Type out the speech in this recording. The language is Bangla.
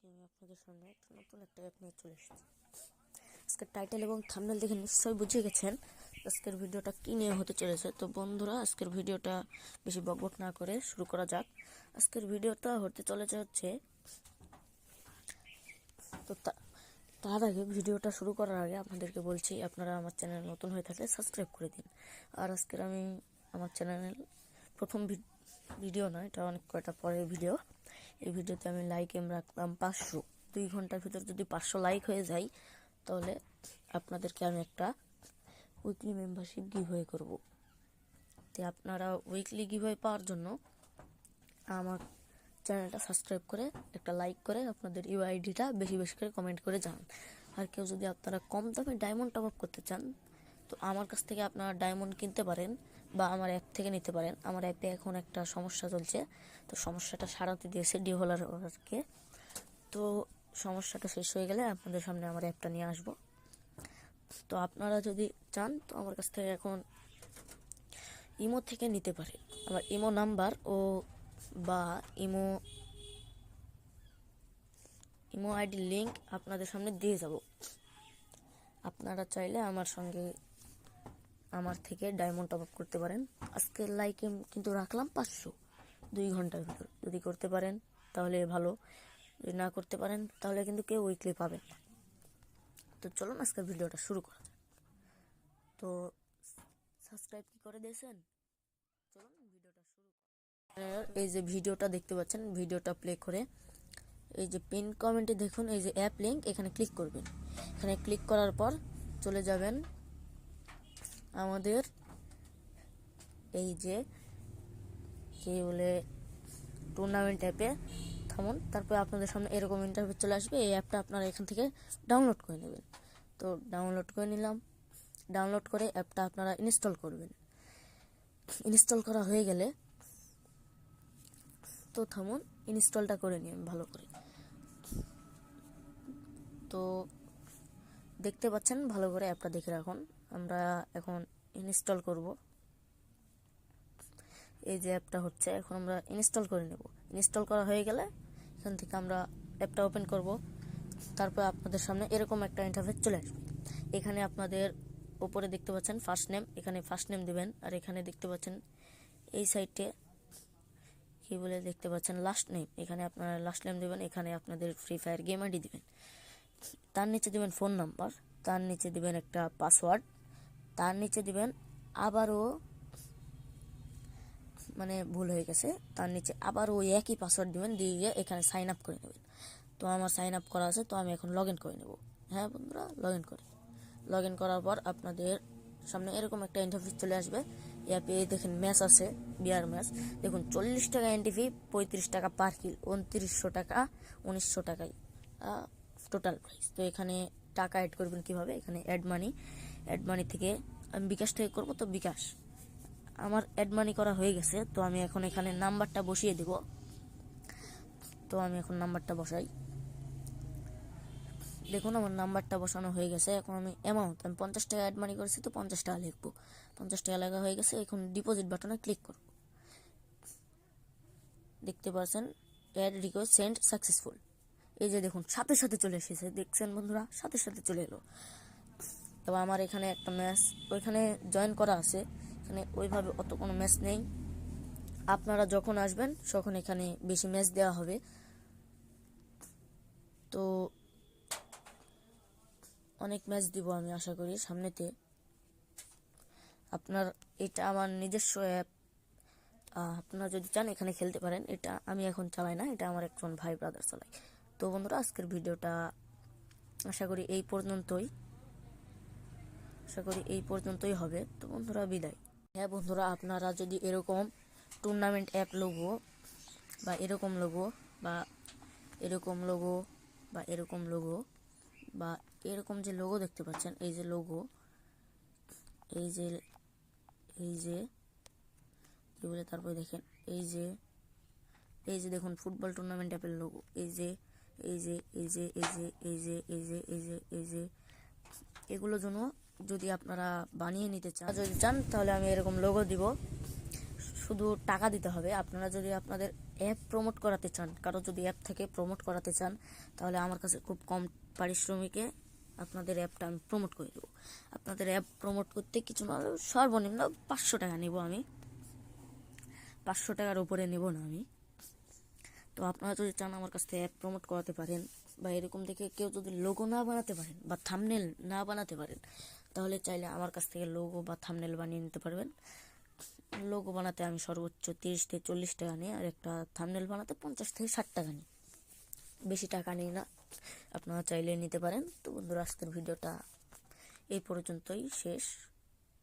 আমি আপনাদের সামনে নতুন একটা অ্যাপ নিয়ে চলে এসেছি। আজকের টাইটেল এবং থাম্বনেল দেখে নিশ্চয়ই বুঝে গেছেন আজকের ভিডিওটা কী নিয়ে হতে চলেছে। তো বন্ধুরা, আজকের ভিডিওটা বেশি বকবক না করে শুরু করা যাক। আজকের ভিডিওটা হতে চলেছে হচ্ছে, তো তার আগে ভিডিওটা শুরু করার আগে আপনাদেরকে বলছি, আপনারা আমার চ্যানেল নতুন হয়ে থাকলে সাবস্ক্রাইব করে দিন। আর আজকের আমি আমার চ্যানেল প্রথম ভিডিও নয়, এটা অনেক কয়টা পরের ভিডিও। এই ভিডিওতে আমি লাইক এম রাখলাম 500। 2 ঘন্টার ভিতর যদি 500 লাইক হয়ে যায়, তাহলে আপনাদেরকে আমি একটা উইকলি মেম্বারশিপ গিভওয়ে করব। তো আপনারা উইকলি গিভওয়ে পাওয়ার জন্য আমার চ্যানেলটা সাবস্ক্রাইব করে একটা লাইক করে আপনাদের ইউআইডিটা বেশি বেশি করে কমেন্ট করে জানান। আর কেউ যদি আপনারা কম দামে ডায়মন্ড টপ আপ করতে চান, তো আমার কাছ থেকে আপনারা ডায়মন্ড কিনতে পারেন বা আমার অ্যাপ থেকে নিতে পারেন। আমার অ্যাপে এখন একটা সমস্যা চলছে, তো সমস্যাটা সারাতে দিয়েছে ডেভেলপারকে। তো সমস্যাটা শেষ হয়ে গেলে আপনাদের সামনে আমার অ্যাপটা নিয়ে আসবো। তো আপনারা যদি চান, তো আমার কাছ থেকে এখন ইমো থেকে নিতে পারেন। আমার ইমো নাম্বার বা ইমো আইডি লিঙ্ক আপনাদের সামনে দিয়ে যাব। আপনারা চাইলে আমার থেকে ডায়মন্ড টপ আপ করতে পারেন। আজকে লাইক কিন্তু রাখলাম 500 2 ঘন্টার ভিতর। যদি করতে পারেন তাহলে ভালো, যদি না করতে পারেন তাহলে কিন্তু কেউ উইকলি পাবেন না। তো চলুন আজকের ভিডিওটা শুরু করা যাক। তো সাবস্ক্রাইব কি করে দিয়েছেন? চলুন ভিডিওটা শুরু করা। এই যে ভিডিওটা দেখতে পাচ্ছেন, ভিডিওটা প্লে করে এই যে পিন কমেন্টে দেখুন এই যে অ্যাপ লিঙ্ক, এখানে ক্লিক করবেন। এখানে ক্লিক করার পর চলে যাবেন আমাদের এই যে কি বলে টুর্নামেন্ট অ্যাপে। থামুন, তারপর আপনাদের সামনে এরকম ইন্টারফেস চলে আসবে। এই অ্যাপটা আপনারা এখান থেকে ডাউনলোড করে নেবেন। তো ডাউনলোড করে নিলাম। ডাউনলোড করে অ্যাপটা আপনারা ইনস্টল করবেন। ইনস্টল করা হয়ে গেলে, তো থামুন, ইনস্টলটা করে নিন ভালো করে। তো দেখতে পাচ্ছেন, ভালো করে অ্যাপটা দেখে রাখুন। আমরা এখন ইনস্টল করব। এই যে অ্যাপটা হচ্ছে, এখন আমরা ইনস্টল করে নেব। ইনস্টল করা হয়ে গেলে এখান থেকে আমরা অ্যাপটা ওপেন করব। তারপর আপনাদের সামনে এরকম একটা ইন্টারফেস চলে আসবে। এখানে আপনাদের উপরে দেখতে পাচ্ছেন ফার্স্ট নেম, এখানে ফার্স্ট নেম দিবেন। আর এখানে দেখতে পাচ্ছেন এই সাইডে কি বলে দেখতে পাচ্ছেন লাস্ট নেম, এখানে আপনারা লাস্ট নেম দিবেন। এখানে আপনাদের ফ্রি ফায়ার গেম আইডি দিবেন। তার নিচে দিবেন ফোন নাম্বার, তার নিচে দিবেন একটা পাসওয়ার্ড, তার নিচে দিবেন আবারও, মানে ভুল হয়ে গেছে, তার নিচে আবার ওই একই পাসওয়ার্ড দিবেন, দিয়ে এখানে সাইন আপ করে নেবেন। তো আমার সাইন আপ করা আছে, তো আমি এখন লগ ইন করে নেব। হ্যাঁ বন্ধুরা, লগ ইন করার পর আপনাদের সামনে এরকম একটা ইন্টারফেস চলে আসবে। অ্যাপে দেখেন ম্যাচ আছে, বিয়ার ম্যাচ। দেখুন 40 টাকা এন্ট্রি ফি, 35 টাকা পার কিল, 2900 টাকা, 1900 টাকায় টোটাল প্রাইস। তো এখানে টাকা অ্যাড করবেন কিভাবে, এখানে অ্যাড মানি থেকে আমি বিকাশ থেকে করব। তো বিকাশ আমার অ্যাড মানি করা হয়ে গেছে। তো আমি এখন এখানে নাম্বারটা বসিয়ে দেব। তো আমি এখন নাম্বারটা বসাই। দেখুন আমার নাম্বারটা বসানো হয়ে গেছে। এখন আমি অ্যামাউন্ট, আমি 50 টাকা অ্যাড মানি করেছি, তো 50 টাকা লিখবো। 50 টাকা লেখা হয়ে গেছে। এখন ডিপোজিট বাটনে ক্লিক করব। দেখতে পাচ্ছেন অ্যাড রিকোয়েস্ট সেন্ড সাকসেসফুল। এই যে দেখুন সাথে সাথে চলে এসেছে, দেখছেন বন্ধুরা, সাথে সাথে চলে এলো। তবে আমার এখানে একটা ম্যাচ ওইখানে জয়েন করা আছে, এখানে ওইভাবে অত কোনো ম্যাচ নেই। আপনারা যখন আসবেন তখন এখানে বেশি ম্যাচ দেওয়া হবে। তো অনেক ম্যাচ দিব আমি আশা করি সামনেতে। আপনার এটা আমার নিজস্ব অ্যাপ, আপনারা যদি চান এখানে খেলতে পারেন। এটা আমি এখন চালাই না, এটা আমার একজন ভাই ব্রাদার চালাই। তো বন্ধুরা, আজকের ভিডিওটা আশা করি এই পর্যন্তই হবে। তো বন্ধুরা, বিদায়। হ্যাঁ বন্ধুরা, আপনারা যদি এরকম টুর্নামেন্ট অ্যাপ লোগো বা এরকম লোগো বা এরকম লোগো বা এরকম লোগো বা এরকম যে লোগো দেখতে পাচ্ছেন, এই যে লোগো, এই যে কি বলে, তারপরে দেখেন এই যে দেখুন ফুটবল টুর্নামেন্ট অ্যাপের লোগো, এগুলো জন্য যদি আপনারা বানিয়ে নিতে চান, তাহলে আমি এরকম লোগো দিব। শুধু টাকা দিতে হবে। আপনারা যদি আপনাদের অ্যাপ প্রমোট করাতে চান, কারো যদি অ্যাপ থেকে প্রমোট করাতে চান, তাহলে আমার কাছে খুব কম পারিশ্রমিকে আপনাদের অ্যাপটা আমি প্রমোট করে দেবো। আপনাদের অ্যাপ প্রমোট করতে কিছু না হলেও সর্বনিম্ন 500 টাকা নেব আমি, 500 টাকার উপরে নেব না আমি। তো আপনারা যদি চান আমার কাছ থেকে অ্যাপ প্রমোট করাতে পারেন, বা এরকম দেখে কেউ যদি লোগো না বানাতে পারেন বা থাম্বনেল না বানাতে পারেন, তাহলে চাইলে আমার কাছ থেকে লোগো বা থাম্বনেল বানিয়ে নিতে পারবেন। লোগো বানাতে আমি সর্বোচ্চ 30 থেকে 40 টাকা নিই, আর একটা থাম্বনেল বানাতে 50 থেকে 60 টাকা নিই, বেশি টাকা নিই না। আপনারা চাইলে নিতে পারেন। তো বন্ধুরা, আজকের ভিডিওটা এই পর্যন্তই শেষ।